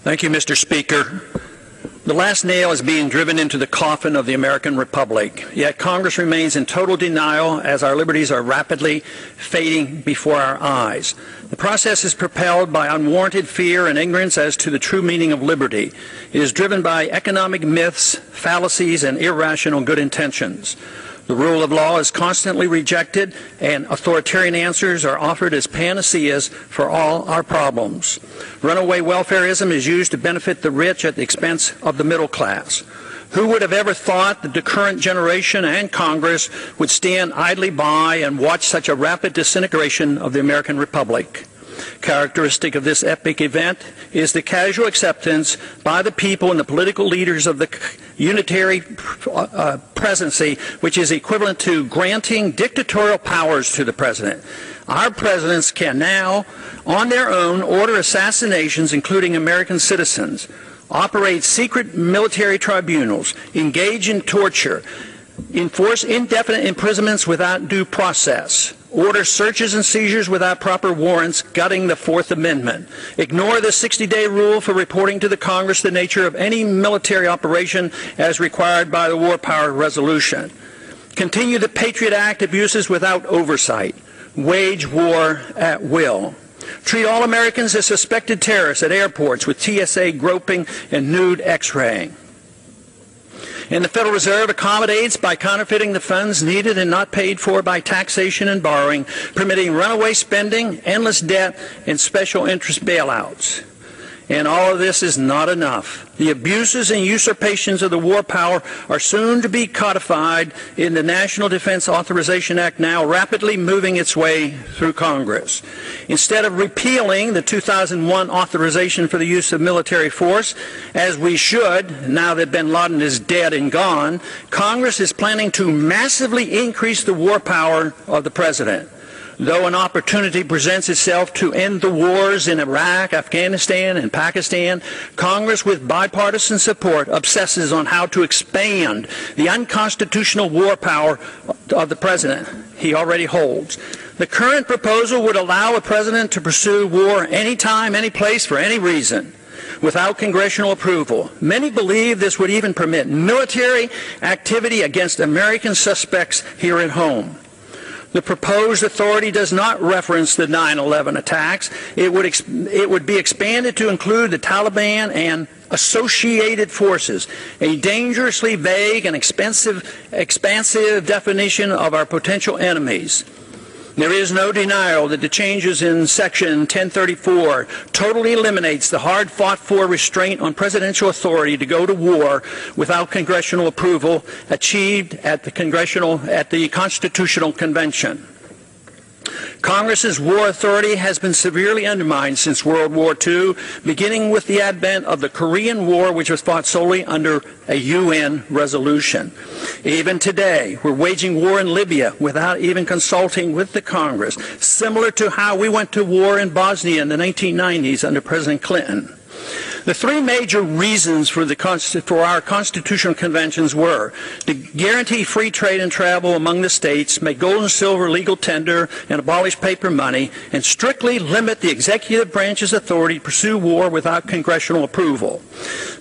Thank you, Mr. Speaker. The last nail is being driven into the coffin of the American Republic, yet Congress remains in total denial as our liberties are rapidly fading before our eyes. The process is propelled by unwarranted fear and ignorance as to the true meaning of liberty. It is driven by economic myths, fallacies, and irrational good intentions. The rule of law is constantly rejected, and authoritarian answers are offered as panaceas for all our problems. Runaway welfarism is used to benefit the rich at the expense of the middle class. Who would have ever thought that the current generation and Congress would stand idly by and watch such a rapid disintegration of the American Republic? Characteristic of this epic event is the casual acceptance by the people and the political leaders of the unitary presidency, which is equivalent to granting dictatorial powers to the president. Our presidents can now, on their own, order assassinations, including American citizens, operate secret military tribunals, engage in torture, enforce indefinite imprisonments without due process, order searches and seizures without proper warrants, gutting the Fourth Amendment, ignore the 60-day rule for reporting to the Congress the nature of any military operation as required by the War Power Resolution, continue the Patriot Act abuses without oversight, wage war at will, treat all Americans as suspected terrorists at airports with TSA groping and nude X-raying. And the Federal Reserve accommodates by counterfeiting the funds needed and not paid for by taxation and borrowing, permitting runaway spending, endless debt, and special interest bailouts. And all of this is not enough. The abuses and usurpations of the war power are soon to be codified in the National Defense Authorization Act, now rapidly moving its way through Congress. Instead of repealing the 2001 authorization for the use of military force, as we should, now that bin Laden is dead and gone, Congress is planning to massively increase the war power of the president. Though an opportunity presents itself to end the wars in Iraq, Afghanistan, and Pakistan, Congress, with bipartisan support, obsesses on how to expand the unconstitutional war power of the president he already holds. The current proposal would allow a president to pursue war anytime, any place, for any reason, without congressional approval. Many believe this would even permit military activity against American suspects here at home. The proposed authority does not reference the 9/11 attacks. It would be expanded to include the Taliban and associated forces, a dangerously vague and expansive definition of our potential enemies. There is no denial that the changes in Section 1034 totally eliminates the hard-fought-for restraint on presidential authority to go to war without congressional approval achieved at the Constitutional Convention. Congress's war authority has been severely undermined since World War II, beginning with the advent of the Korean War, which was fought solely under a UN resolution. Even today, we're waging war in Libya without even consulting with the Congress, similar to how we went to war in Bosnia in the 1990s under President Clinton. The three major reasons for our constitutional conventions were to guarantee free trade and travel among the states, make gold and silver legal tender, and abolish paper money, and strictly limit the executive branch's authority to pursue war without congressional approval.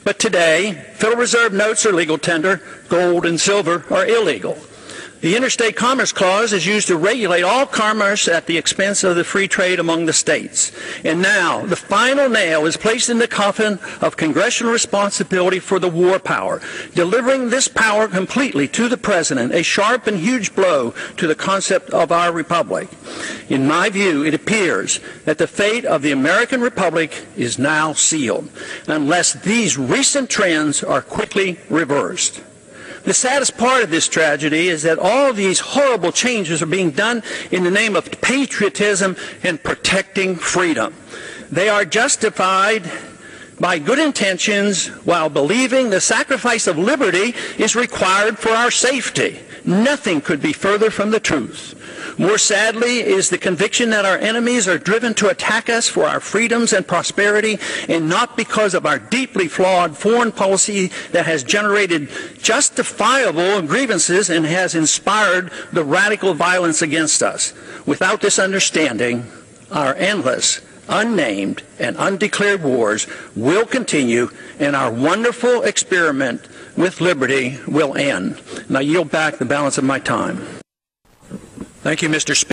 But today, Federal Reserve notes are legal tender, gold and silver are illegal. The Interstate Commerce Clause is used to regulate all commerce at the expense of the free trade among the states. And now, the final nail is placed in the coffin of congressional responsibility for the war power, delivering this power completely to the president, a sharp and huge blow to the concept of our republic. In my view, it appears that the fate of the American Republic is now sealed, unless these recent trends are quickly reversed. The saddest part of this tragedy is that all these horrible changes are being done in the name of patriotism and protecting freedom. They are justified by good intentions while believing the sacrifice of liberty is required for our safety. Nothing could be further from the truth. More sadly is the conviction that our enemies are driven to attack us for our freedoms and prosperity, and not because of our deeply flawed foreign policy that has generated justifiable grievances and has inspired the radical violence against us. Without this understanding, our endless unnamed, and undeclared wars will continue, and our wonderful experiment with liberty will end. And I yield back the balance of my time. Thank you, Mr. Speaker.